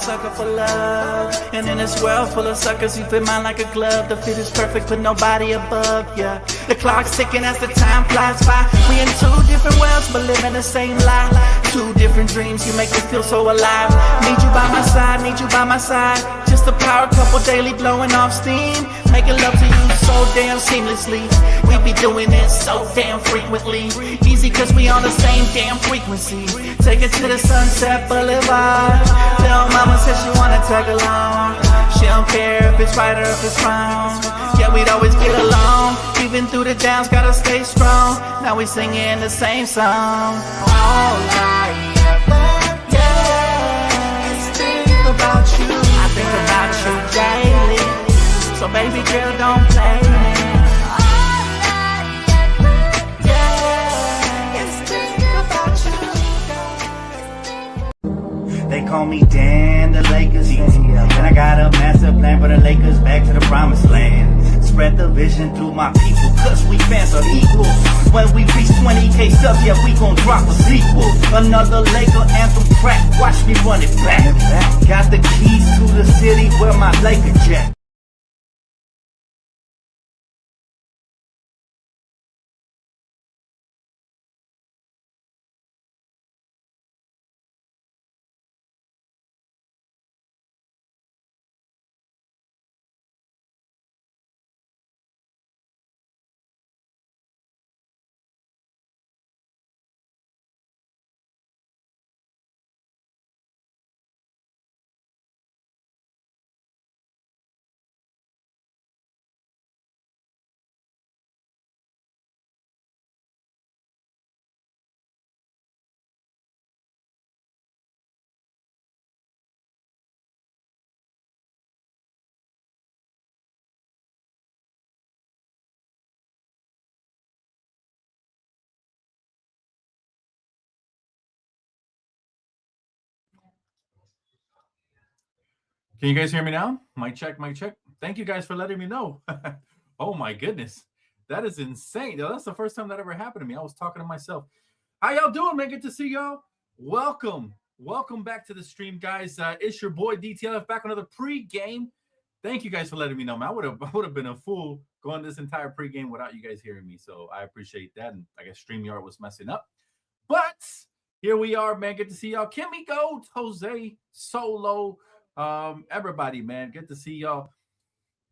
sucker for love. And in this world full of suckers, you fit mine like a glove. The fit is perfect, but nobody above, yeah. The clock's ticking as the time flies by. We in two different worlds, but living the same life. Two different dreams, you make me feel so alive. Need you by my side, need you by my side. Just a power couple daily blowing off steam. Making love to you so damn seamlessly. We be doing it so damn frequently. Easy cause we on the same damn frequency. Take it to the Sunset Boulevard. Tell mama says she wanna tag along. She don't care if it's right or if it's wrong. Yeah, we'd always get along. Even through the downs, gotta stay strong. Now we singing the same song. All I ever, yeah, is think about you. I think about you daily. So baby girl, don't play me. All I ever, yeah, is think about you. They call me Dan, the Lakers fan. And I got a master plan for the Lakers back to the promised land. Spread the vision through my people, cause we fans are equal. When we reach 20K subs, yeah, we gon' drop a sequel. Another Laker anthem track, watch me run it back. Got the keys to the city where my Laker jet. Can you guys hear me now? Mic check, mic check. Thank you guys for letting me know. Oh my goodness. That is insane. That's the first time that ever happened to me. I was talking to myself. How y'all doing, man? Good to see y'all. Welcome. Welcome back to the stream, guys. It's your boy Dtlf back on another pregame. Thank you guys for letting me know, man. I would have been a fool going this entire pregame without you guys hearing me. So I appreciate that. And I guess StreamYard was messing up. But here we are, man. Good to see y'all. Kimmy Gold, Jose, Solo, everybody, man. Good to see y'all.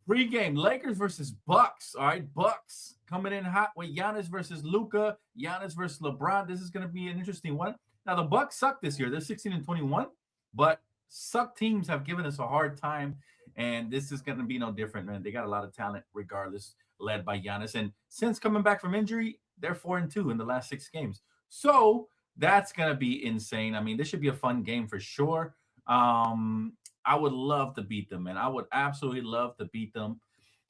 Pregame, Lakers versus Bucks. All right, Bucks coming in hot with Giannis versus Luka, Giannis versus LeBron. This is going to be an interesting one. Now, the Bucks suck this year. They're 16-21, but suck teams have given us a hard time, and this is going to be no different, man. They got a lot of talent regardless, led by Giannis. And since coming back from injury, they're 4-2 in the last 6 games. So that's going to be insane. I mean, this should be a fun game for sure. I would love to beat them, man. I would absolutely love to beat them.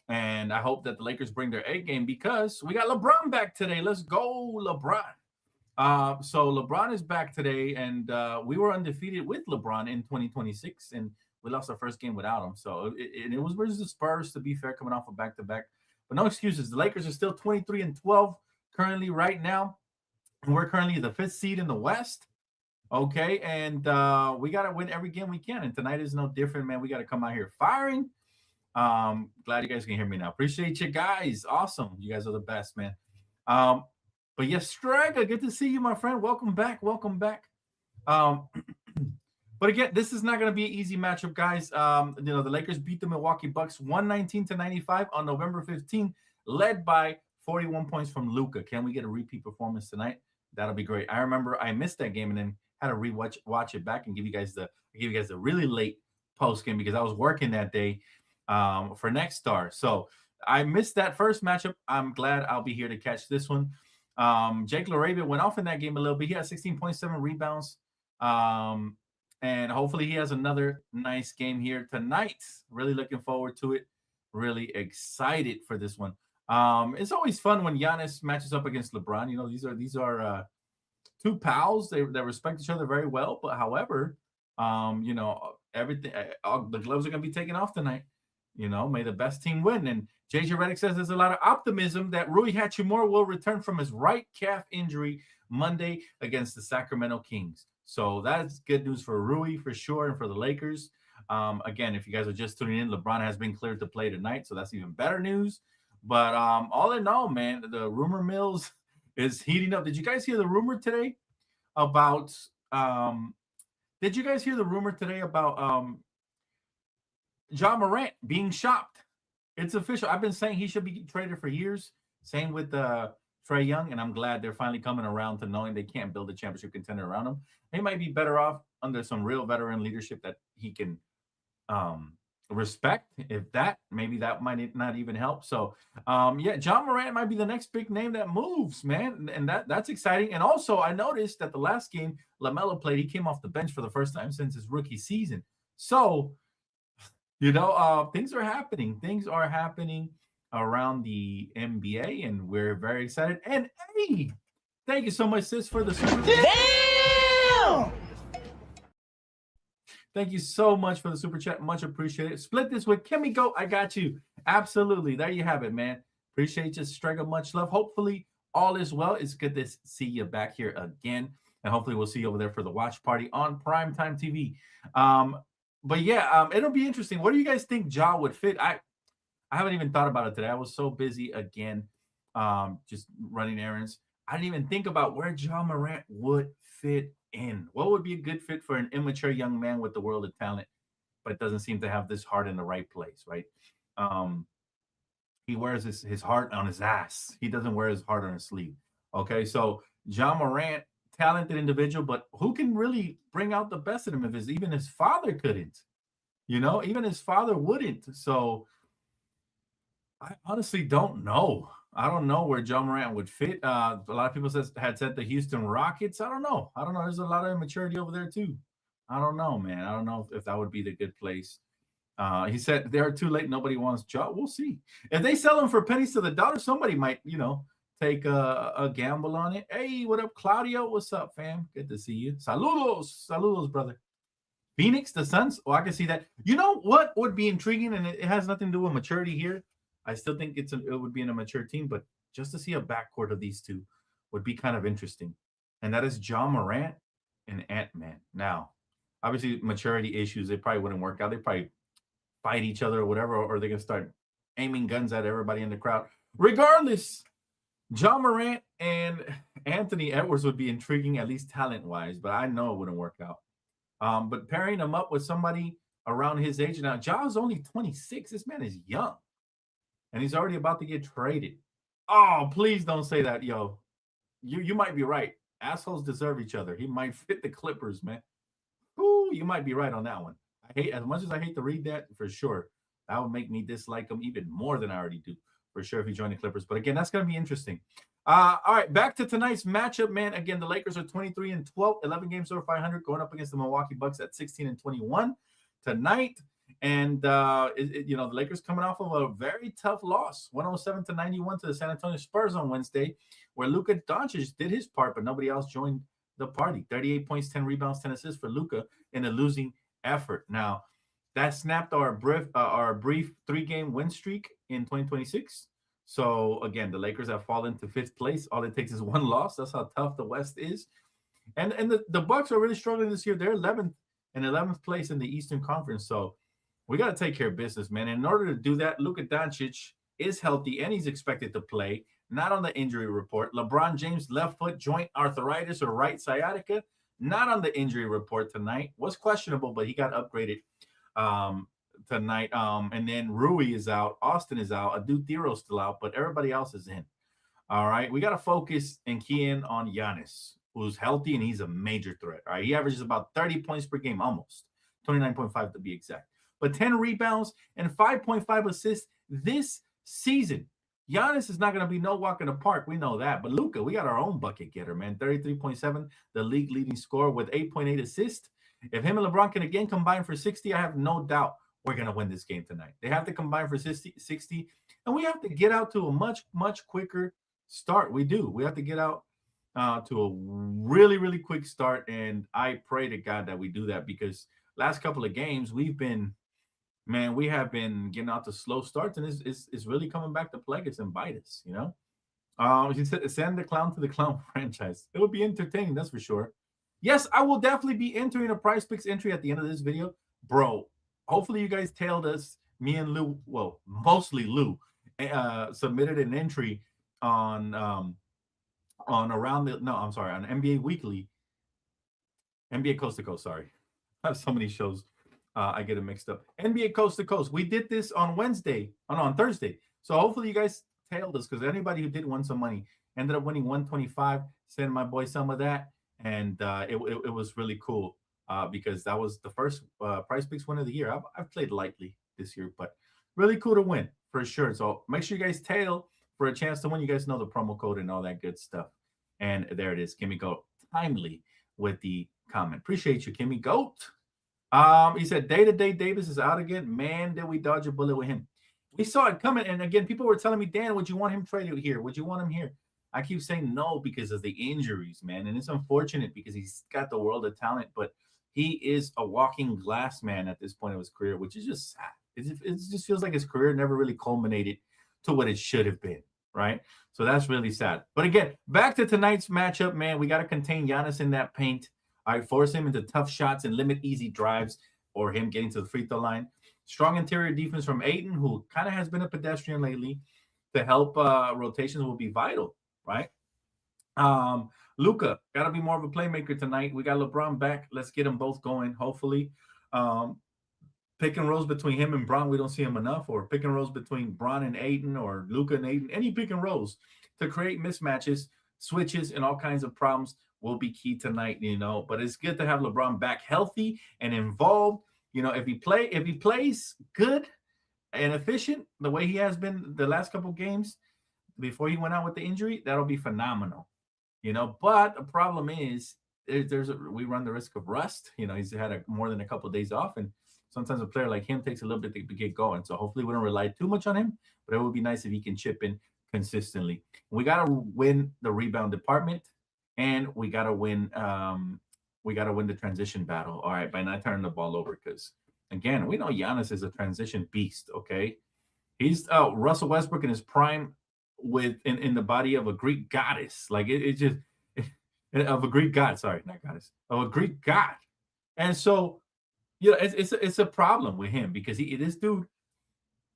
And I hope that the Lakers bring their A game because we got LeBron back today. Let's go, LeBron. So LeBron is back today, and we were undefeated with LeBron in 2026, and we lost our first game without him. So it was versus the Spurs, to be fair, coming off a back-to-back. But no excuses. The Lakers are still 23-12 currently right now. And we're currently the 5th seed in the West. Okay, and we got to win every game we can. And tonight is no different, man. We got to come out here firing. Glad you guys can hear me now. Appreciate you guys. Awesome. You guys are the best, man. But yes, Straga, good to see you, my friend. Welcome back. Welcome back. But again, this is not going to be an easy matchup, guys. The Lakers beat the Milwaukee Bucks 119-95 on November 15th, led by 41 points from Luka. Can we get a repeat performance tonight? That'll be great. I remember I missed that game and then had to watch it back and give you guys the really late post game because I was working that day for Next Star. So I missed that first matchup. I'm glad I'll be here to catch this one. Jake LaRavia went off in that game a little bit. He had 16.7 rebounds. And hopefully he has another nice game here tonight. Really looking forward to it. Really excited for this one. It's always fun when Giannis matches up against LeBron. You know, these are two pals. They respect each other very well. But however, everything, the gloves are going to be taken off tonight. You know, may the best team win. And JJ Redick says there's a lot of optimism that Rui Hachimura will return from his right calf injury Monday against the Sacramento Kings. So that's good news for Rui for sure and for the Lakers. Again, if you guys are just tuning in, LeBron has been cleared to play tonight, so that's even better news. But all in all, man, the rumor mills is heating up. Did you guys hear the rumor today about? Did you guys hear the rumor today about John Morant being shopped? It's official. I've been saying he should be traded for years. Same with Trae Young, and I'm glad they're finally coming around to knowing they can't build a championship contender around him. They might be better off under some real veteran leadership that he can respect. If that, maybe that might not even help. So, yeah, John Morant might be the next big name that moves, man, and that's exciting. And also, I noticed that the last game LaMelo played, he came off the bench for the first time since his rookie season. So, things are happening. Things are happening around the NBA, and we're very excited. And hey, thank you so much, sis, for the super. Damn! Thank you so much for the super chat. Much appreciated. Split this with Kimmy Go. I got you. Absolutely. There you have it, man. Appreciate you, Striker. Much love. Hopefully, all is well. It's good to see you back here again. And hopefully, we'll see you over there for the watch party on Primetime TV. But yeah, it'll be interesting. What do you guys think Ja would fit? I haven't even thought about it today. I was so busy again, just running errands. I didn't even think about where Ja Morant would fit in. What would be a good fit for an immature young man with the world of talent, but doesn't seem to have this heart in the right place, right? He wears his heart on his ass. He doesn't wear his heart on his sleeve. Okay, so Ja Morant, talented individual, but who can really bring out the best in him if even his father couldn't? Even his father wouldn't. So I honestly don't know. I don't know where Ja Morant would fit. A lot of people had said the Houston Rockets. I don't know. There's a lot of immaturity over there too. I don't know, man. I don't know if that would be the good place. He said they are too late. Nobody wants Ja. We'll see. If they sell him for pennies to the dollar, somebody might, take a gamble on it. Hey, what up, Claudio? What's up, fam? Good to see you. Saludos, brother. Phoenix, the Suns. Oh, I can see that. You know what would be intriguing, and it has nothing to do with maturity here. I still think it would be in a mature team, but just to see a backcourt of these two would be kind of interesting. And that is Ja Morant and Ant-Man. Now, obviously, maturity issues, they probably wouldn't work out. They probably fight each other or whatever, or they're going to start aiming guns at everybody in the crowd. Regardless, Ja Morant and Anthony Edwards would be intriguing, at least talent-wise, but I know it wouldn't work out. But pairing him up with somebody around his age, now Ja's only 26. This man is young. And he's already about to get traded. Oh, please don't say that, yo. You might be right. Assholes deserve each other. He might fit the Clippers, man. Ooh, you might be right on that one. As much as I hate to read that, for sure, that would make me dislike him even more than I already do, for sure, if he joined the Clippers. But again, that's going to be interesting. All right, back to tonight's matchup, man. Again, the Lakers are 23-12, 11 games over 500, going up against the Milwaukee Bucks at 16-21 tonight. And the Lakers coming off of a very tough loss, 107-91 to the San Antonio Spurs on Wednesday, where Luka Doncic did his part, but nobody else joined the party. 38 points, 10 rebounds, 10 assists for Luka in a losing effort. Now, that snapped our brief 3-game win streak in 2026. So again, the Lakers have fallen to 5th place. All it takes is one loss. That's how tough the West is. And the Bucks are really struggling this year. They're 11th place in the Eastern Conference. So we got to take care of business, man. And in order to do that, Luka Doncic is healthy and he's expected to play, not on the injury report. LeBron James, left foot joint arthritis or right sciatica, not on the injury report tonight. Was questionable, but he got upgraded tonight. And then Rui is out. Austin is out. Adu Thiro's still out, but everybody else is in. All right. We got to focus and key in on Giannis, who's healthy and he's a major threat. All right. He averages about 30 points per game, almost 29.5 to be exact. But 10 rebounds and 5.5 assists this season. Giannis is not going to be no walk in the park. We know that. But Luka, we got our own bucket getter, man. 33.7, the league leading scorer with 8.8 assists. If him and LeBron can again combine for 60, I have no doubt we're going to win this game tonight. They have to combine for 60, and we have to get out to a much, much quicker start. We do. We have to get out to a really, really quick start, and I pray to God that we do that because last couple of games we have been getting out to slow starts, and it's really coming back to plague us and bite us, He said, send the clown to the clown franchise. It would be entertaining, that's for sure. Yes, I will definitely be entering a prize picks entry at the end of this video. Bro, hopefully you guys tailed us. Me and Lou, well, mostly Lou, submitted an entry on around the no, I'm sorry, on NBA Weekly, NBA Coast to Coast. Sorry, I have so many shows, I get it mixed up. NBA Coast to Coast. We did this on Wednesday, on Thursday. So hopefully you guys tailed us because anybody who did win some money ended up winning 125. Send my boy some of that, and it was really cool because that was the first Prize Picks win of the year. I've played lightly this year, but really cool to win for sure. So make sure you guys tail for a chance to win. You guys know the promo code and all that good stuff. And there it is. Kimmy Goat timely with the comment. Appreciate you, Kimmy Goat. He said day-to-day Davis is out again. Man, did we dodge a bullet with him. We saw it coming. And again, people were telling me, Dan, would you want him traded here? Would you want him here? I keep saying no because of the injuries, man. And it's unfortunate because he's got the world of talent, but he is a walking glass man at this point of his career, which is just sad. It just feels like his career never really culminated to what it should have been, right? So that's really sad. But again, back to tonight's matchup, man. We got to contain Giannis in that paint. All right, force him into tough shots and limit easy drives or him getting to the free throw line. Strong interior defense from Ayton, who kind of has been a pedestrian lately, to help rotations will be vital, right? Luka, got to be more of a playmaker tonight. We got LeBron back. Let's get them both going, hopefully. Pick and rolls between him and Bron, we don't see him enough, or pick and rolls between Bron and Ayton or Luka and Ayton, any pick and rolls to create mismatches, switches, and all kinds of problems will be key tonight, you know. But it's good to have LeBron back healthy and involved. You know, if he plays good and efficient the way he has been the last couple games before he went out with the injury, that'll be phenomenal. You know, but the problem is we run the risk of rust. You know, he's had more than a couple of days off, and sometimes a player like him takes a little bit to get going. So hopefully we don't rely too much on him, but it would be nice if he can chip in consistently. We got to win the rebound department, and we got to win the transition battle. All right, by not turning the ball over, because again, we know Giannis is a transition beast. Okay, he's Russell Westbrook in his prime in the body of a Greek goddess. Like it just of a Greek god. Sorry, not goddess, of a Greek god. And so, you know, it's a problem with him because this dude,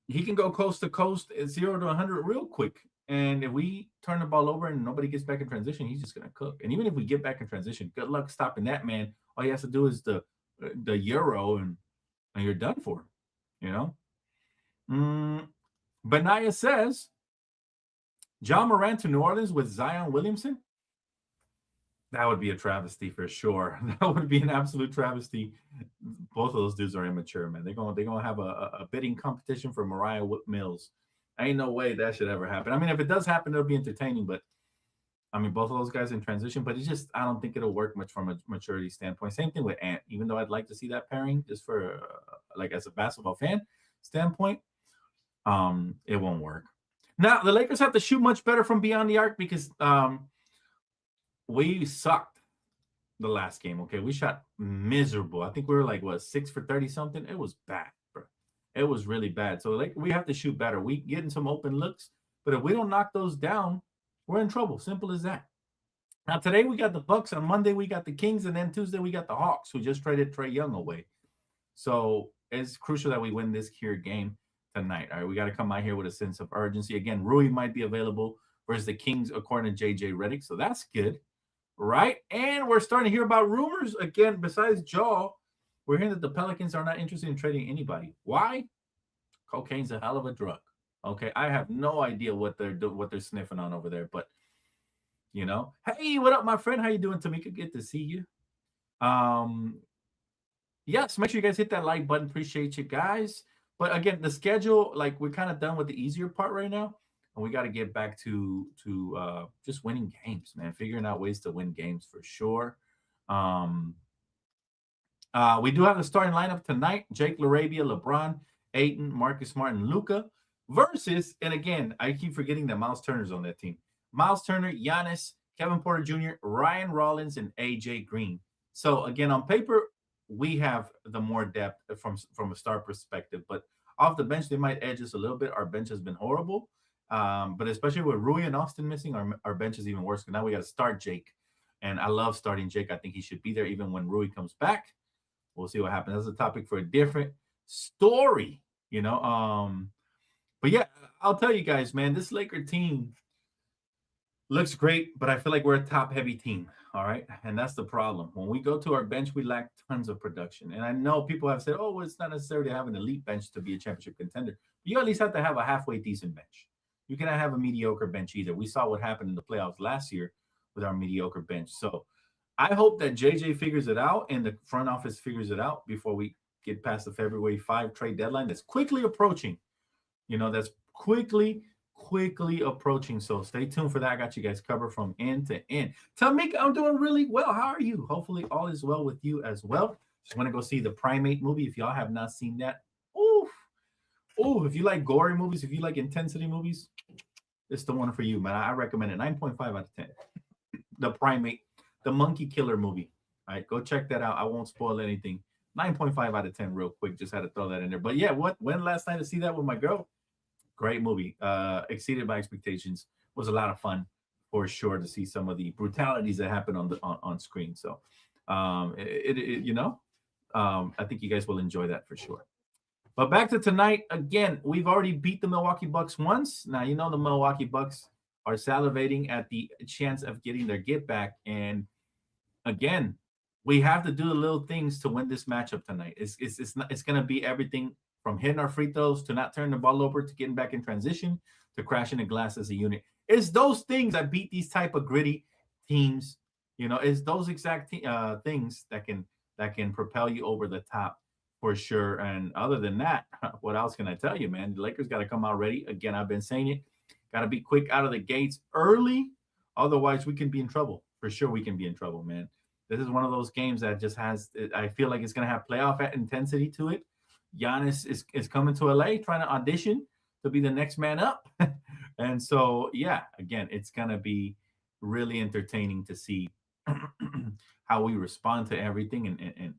he can go coast to coast at 0 to 100 real quick. And if we turn the ball over and nobody gets back in transition, he's just going to cook. And even if we get back in transition, good luck stopping that man. All he has to do is the Euro, and you're done for, you know? Benaya says, John Morant to New Orleans with Zion Williamson? That would be a travesty for sure. That would be an absolute travesty. Both of those dudes are immature, man. They're gonna have a bidding competition for Mariah Mills. Ain't no way that should ever happen. I mean, if it does happen, it'll be entertaining. But I mean, both of those guys in transition. But it's just, I don't think it'll work much from a maturity standpoint. Same thing with Ant. Even though I'd like to see that pairing, just for like as a basketball fan standpoint, it won't work. Now the Lakers have to shoot much better from beyond the arc because we sucked the last game. Okay, we shot miserable. I think we were like 6 for 30 something. It was bad, bro. It was really bad. So like we have to shoot better. We getting some open looks, but if we don't knock those down, we're in trouble. Simple as that. Now today we got the Bucks. On Monday we got the Kings, and then Tuesday we got the Hawks, who just traded Trae Young away. So it's crucial that we win this here game tonight. All right, we got to come out here with a sense of urgency. Again, Rui might be available versus the Kings, according to JJ Redick. So that's good, right? And we're starting to hear about rumors again. Besides Jaw, we're hearing that the Pelicans are not interested in trading anybody. Why? Cocaine's a hell of a drug. Okay, I have no idea what they're sniffing on over there, but you know, hey, what up, my friend? How you doing, Tamika? Good to see you. Yes, make sure you guys hit that like button. Appreciate you guys. But again, the schedule, like we're kind of done with the easier part right now, and we got to get back to just winning games, man. Figuring out ways to win games for sure. We do have the starting lineup tonight: Jake LaRabia, LeBron, Ayton, Marcus Smart, and Luka versus, and again, I keep forgetting that Miles Turner's on that team. Miles Turner, Giannis, Kevin Porter Jr., Ryan Rollins, and AJ Green. So again, on paper, we have the more depth from a star perspective, but off the bench, they might edge us a little bit. Our bench has been horrible, but especially with Rui and Austin missing, our bench is even worse. Because now we got to start Jake And I love starting Jake. I think he should be there even when Rui comes back. We'll see what happens. That's a topic for a different story, you know. But yeah, I'll tell you guys, man, this Laker team looks great, but I feel like we're a top heavy team. All right. And that's the problem. When we go to our bench, we lack tons of production. And I know people have said, oh, well, it's not necessary to have an elite bench to be a championship contender. You at least have to have a halfway decent bench. You cannot have a mediocre bench either. We saw what happened in the playoffs last year with our mediocre bench. So I hope that JJ figures it out and the front office figures it out before we get past the February 5 trade deadline that's quickly approaching. You know, that's quickly approaching. So stay tuned for that. I got you guys covered from end to end. Tamika, I'm doing really well. How are you? Hopefully all is well with you as well. Just want to go see the Primate movie. If y'all have not seen that, if you like gory movies, if you like intensity movies, it's the one for you, man. I recommend it. 9.5 out of 10. The Primate, the monkey killer movie. All right, go check that out. I won't spoil anything. 9.5 out of 10 real quick. Just had to throw that in there. But yeah, went last night to see that with my girl. Great movie. Exceeded my expectations. Was a lot of fun for sure to see some of the brutalities that happen on screen. So I think you guys will enjoy that for sure. But back to tonight. Again, we've already beat the Milwaukee Bucks once. Now, you know the Milwaukee Bucks are salivating at the chance of getting their get back. And again, we have to do the little things to win this matchup tonight. It's going to be everything from hitting our free throws to not turning the ball over to getting back in transition to crashing the glass as a unit. It's those things that beat these type of gritty teams. You know, it's those exact things that can propel you over the top for sure. And other than that, what else can I tell you, man? The Lakers got to come out ready. Again, I've been saying it. Got to be quick out of the gates early. Otherwise, we can be in trouble. For sure, we can be in trouble, man. This is one of those games that just has, I feel like it's going to have playoff intensity to it. Giannis is coming to LA trying to audition to be the next man up. And so, yeah, again, it's going to be really entertaining to see how we respond to everything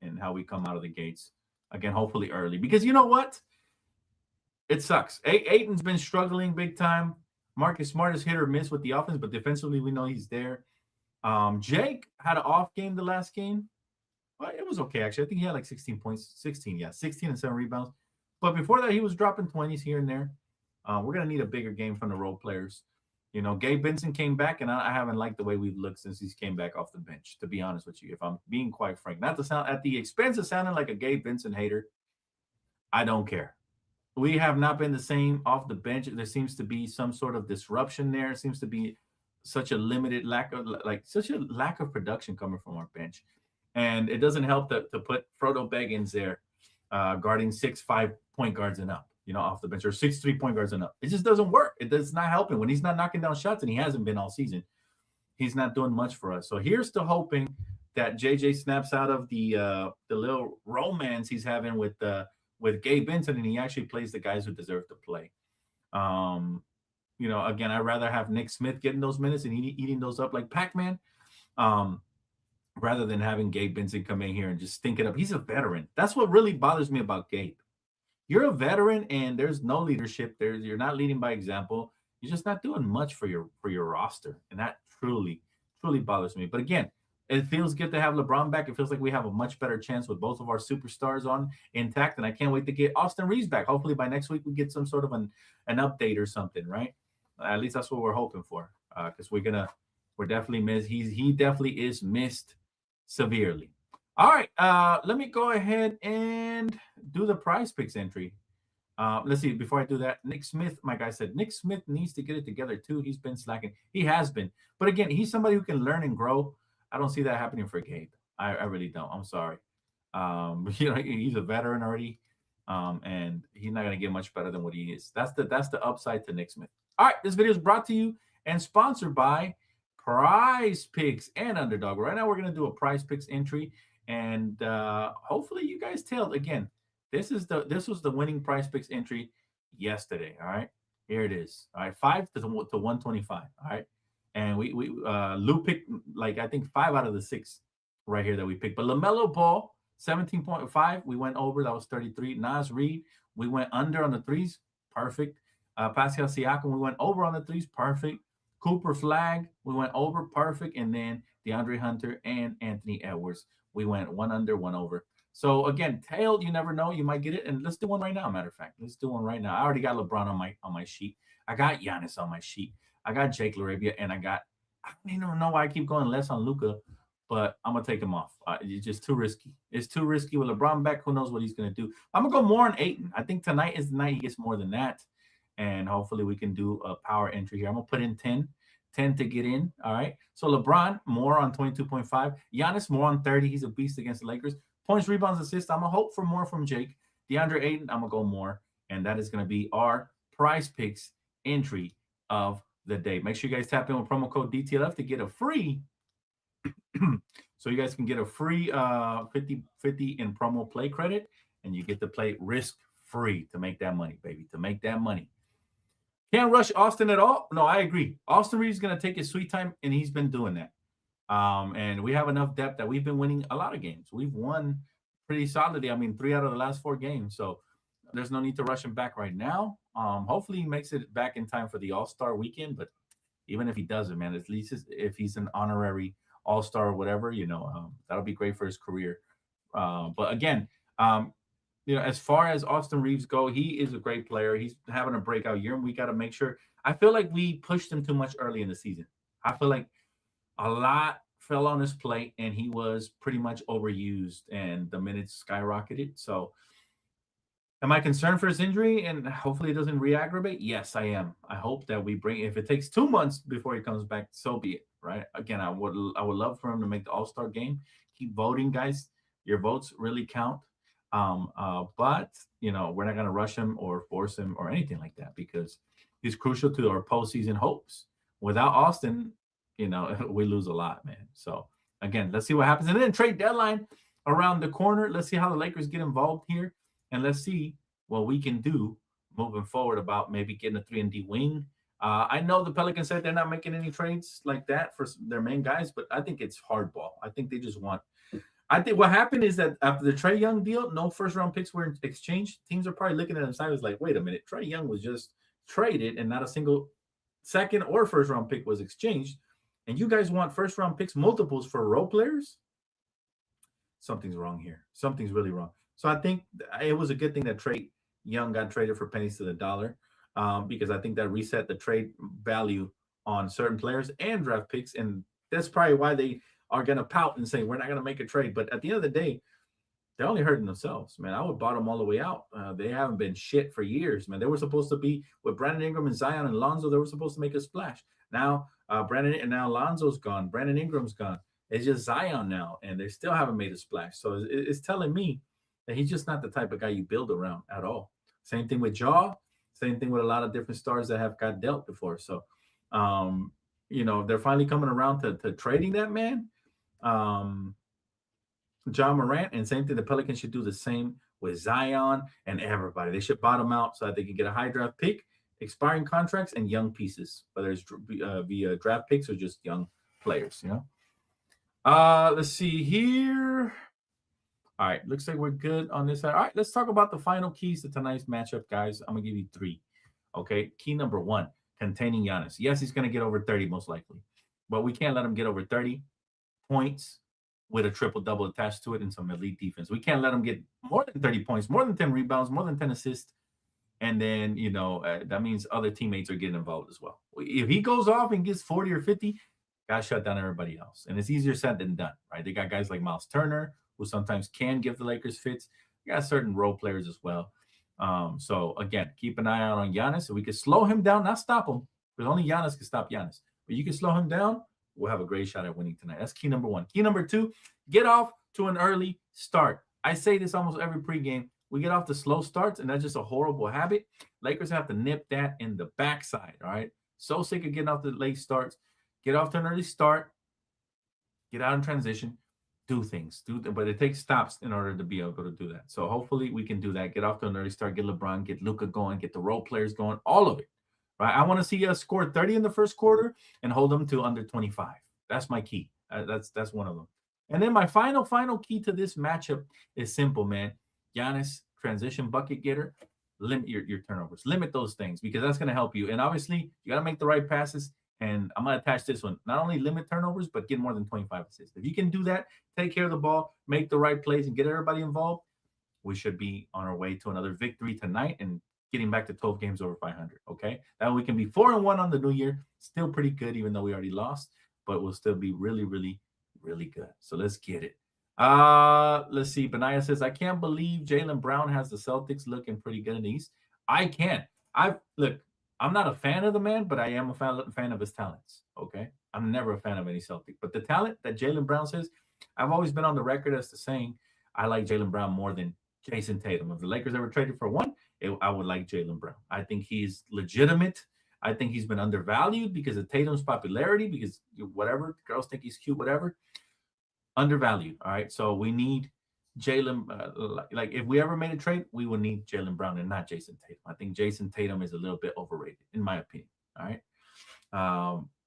and how we come out of the gates. Again, hopefully early. Because you know what? It sucks. Ayton's been struggling big time. Marcus Smart is hit or miss with the offense, but defensively, we know he's there. Jake had an off game the last game. Well, it was okay, actually. I think he had like 16 points. 16 and 7 rebounds. But before that, he was dropping 20s here and there. We're going to need a bigger game from the role players. You know, Gabe Benson came back, and I haven't liked the way we've looked since he's came back off the bench, to be honest with you, if I'm being quite frank. Not to sound at the expense of sounding like a Gabe Benson hater. I don't care. We have not been the same off the bench. There seems to be some sort of disruption there. It seems to be such a lack of production coming from our bench. And it doesn't help to put Frodo Baggins there guarding 6'5" point guards and up, you know, off the bench, or 6'3" point guards and up. It just doesn't work. It does not help him. When he's not knocking down shots, and he hasn't been all season, he's not doing much for us. So here's to hoping that JJ snaps out of the little romance he's having with Gabe Benson, and he actually plays the guys who deserve to play. You know, again, I'd rather have Nick Smith getting those minutes and eating those up like Pac-Man, rather than having Gabe Benson come in here and just stink it up. He's a veteran. That's what really bothers me about Gabe. You're a veteran, and there's no leadership. You're not leading by example. You're just not doing much for your roster, and that truly bothers me. But again, it feels good to have LeBron back. It feels like we have a much better chance with both of our superstars on intact, and I can't wait to get Austin Reeves back. Hopefully by next week we get some sort of an update or something, right? At least that's what we're hoping for, because we're definitely missed. He definitely is missed severely. All right, let me go ahead and do the prize picks entry. Let's see. Before I do that, Nick Smith, my guy said, Nick Smith needs to get it together too. He's been slacking. He has been. But again, he's somebody who can learn and grow. I don't see that happening for Gabe. I really don't. I'm sorry. You know, he's a veteran already, and he's not going to get much better than what he is. That's the upside to Nick Smith. All right, this video is brought to you and sponsored by Prize Picks and Underdog. Right now, we're going to do a Prize Picks entry, and hopefully, you guys tailed again. This was the winning Prize Picks entry yesterday. All right, here it is. All right, 5 to 125. All right, and we Lou picked like I think 5 out of the 6 right here that we picked. But LaMelo Ball 17.5, we went over. That was 33. Nas Reed, we went under on the threes. Perfect. Pascal Siakam, we went over on the threes. Perfect. Cooper Flag, we went over perfect. And then DeAndre Hunter and Anthony Edwards, we went one under, one over. So again, tail, you never know, you might get it. And let's do one right now. Matter of fact, let's do one right now. I already got LeBron on my sheet. I got Giannis on my sheet. I got Jake LaRavia, and I don't even know why I keep going less on Luka, but I'm gonna take him off. It's just too risky. It's too risky with LeBron back. Who knows what he's gonna do? I'm gonna go more on Ayton. I think tonight is the night he gets more than that, and hopefully we can do a power entry here. I'm gonna put in 10 to get in. All right. So LeBron more on 22.5. Giannis more on 30. He's a beast against the Lakers. Points, rebounds, assists. I'm gonna hope for more from Jake. DeAndre Ayton, I'm gonna go more, and that is gonna be our Prize Picks entry of the day. Make sure you guys tap in with promo code DTLF to get a free so you guys can get a free 50 in promo play credit, and you get to play risk free to make that money, baby, to make that money. Can't rush Austin at all. No, I agree. Austin Reeves is going to take his sweet time, and he's been doing that. And we have enough depth that we've been winning a lot of games. We've won pretty solidly. I mean, 3 out of the last 4 games. So there's no need to rush him back right now. Hopefully he makes it back in time for the All-Star weekend. But even if he doesn't, man, at least if he's an honorary All-Star or whatever, that'll be great for his career. But again, as far as Austin Reeves go, he is a great player. He's having a breakout year, and we got to make sure. I feel like we pushed him too much early in the season. I feel like a lot fell on his plate, and he was pretty much overused, and the minutes skyrocketed. So am I concerned for his injury and hopefully it doesn't re-aggravate? Yes, I am. I hope that we bring, if it takes 2 months before he comes back, so be it, right? Again, I would love for him to make the All-Star game. Keep voting, guys. Your votes really count. But we're not going to rush him or force him or anything like that, because he's crucial to our postseason hopes. Without Austin, we lose a lot, man. So again, let's see what happens. And then trade deadline around the corner. Let's see how the Lakers get involved here. And let's see what we can do moving forward about maybe getting a 3-and-D wing. I know the Pelicans said they're not making any trades like that for their main guys, but I think it's hardball. I think they just want – I think what happened is that after the Trae Young deal, no first-round picks were exchanged. Teams are probably looking at them sideways like, wait a minute, Trae Young was just traded and not a single second or first-round pick was exchanged. And you guys want first-round picks, multiples for role players? Something's wrong here. Something's really wrong. So I think it was a good thing that Trae Young got traded for pennies to the dollar, because I think that reset the trade value on certain players and draft picks. And that's probably why they are going to pout and say, we're not going to make a trade. But at the end of the day, they're only hurting themselves, man. I would bottom all the way out. They haven't been shit for years, man. They were supposed to be with Brandon Ingram and Zion and Lonzo. They were supposed to make a splash. Now now Lonzo's gone. Brandon Ingram's gone. It's just Zion now, and they still haven't made a splash. So it's telling me that he's just not the type of guy you build around at all. Same thing with Jaw. Same thing with a lot of different stars that have got dealt before. So, they're finally coming around to trading that man, John Morant. And same thing, the Pelicans should do the same with Zion and everybody. They should bottom out so that they can get a high draft pick, expiring contracts, and young pieces, whether it's via draft picks or just young players, Let's see here. All right, looks like we're good on this side. All right, let's talk about the final keys to tonight's matchup, guys. I'm going to give you 3. Okay, key number 1, containing Giannis. Yes, he's going to get over 30 most likely, but we can't let him get over 30 points with a triple-double attached to it and some elite defense. We can't let him get more than 30 points, more than 10 rebounds, more than 10 assists, and then, that means other teammates are getting involved as well. If he goes off and gets 40 or 50, got to shut down everybody else, and it's easier said than done, right? They got guys like Miles Turner, who sometimes can give the Lakers fits. You got certain role players as well. So, again, keep an eye out on Giannis. So we can slow him down, not stop him, because only Giannis can stop Giannis. But you can slow him down, we'll have a great shot at winning tonight. That's key number 1. Key number 2, get off to an early start. I say this almost every pregame. We get off to slow starts, and that's just a horrible habit. Lakers have to nip that in the backside, all right? So sick of getting off the late starts. Get off to an early start. Get out in transition. Do things, but it takes stops in order to be able to do that. So hopefully we can do that. Get off to an early start, get LeBron, get Luka going, get the role players going, all of it, right? I want to see us score 30 in the first quarter and hold them to under 25. That's my key. That's one of them. And then my final key to this matchup is simple, man. Giannis, transition bucket getter, limit your turnovers. Limit those things, because that's going to help you. And obviously, you got to make the right passes And I'm going to attach this one. Not only limit turnovers, but get more than 25 assists. If you can do that, take care of the ball, make the right plays, and get everybody involved, we should be on our way to another victory tonight and getting back to 12 games over 500. Okay. That way we can be 4-1 on the new year. Still pretty good, even though we already lost, but we'll still be really, really, really good. So let's get it. Let's see. Benaya says, I can't believe Jaylen Brown has the Celtics looking pretty good in the East. I can't. I'm not a fan of the man, but I am a fan of his talents. Okay. I'm never a fan of any Celtic, but the talent that Jaylen Brown says, I've always been on the record as to saying I like Jaylen Brown more than Jason Tatum. If the Lakers ever traded for one, I would like Jaylen Brown. I think he's legitimate. I think he's been undervalued because of Tatum's popularity, because whatever, girls think he's cute, whatever. Undervalued. All right. So we need Jaylen. Like if we ever made a trade, we would need Jaylen Brown and not Jason Tatum. I think Jason Tatum is a little bit overrated, in my opinion. All right.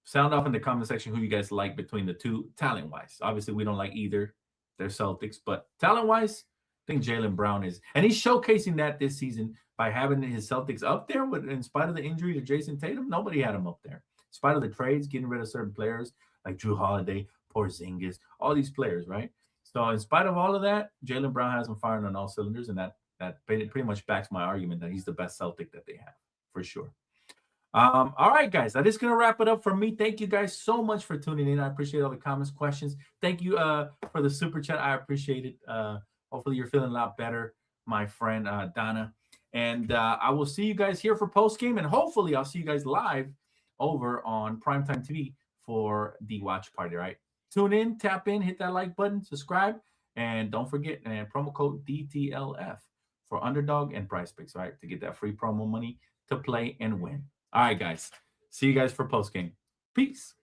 Sound off in the comment section who you guys like between the two talent wise. Obviously, we don't like either. They're Celtics, but talent wise, I think Jaylen Brown is, and he's showcasing that this season by having his Celtics up there. In spite of the injury to Jason Tatum, nobody had him up there. In spite of the trades, getting rid of certain players like Drew Holiday, Porzingis, all these players, right? So in spite of all of that, Jaylen Brown has him firing on all cylinders, and that pretty much backs my argument that he's the best Celtic that they have, for sure. All right, guys, that is going to wrap it up for me. Thank you guys so much for tuning in. I appreciate all the comments, questions. Thank you for the super chat. I appreciate it. Hopefully you're feeling a lot better, my friend Donna. And I will see you guys here for post game, and hopefully I'll see you guys live over on Primetime TV for the watch party. All right, tune in, tap in, hit that like button, subscribe, and don't forget promo code DTLF for Underdog and Prize Picks. All right, to get that free promo money to play and win. All right, guys. See you guys for post game. Peace.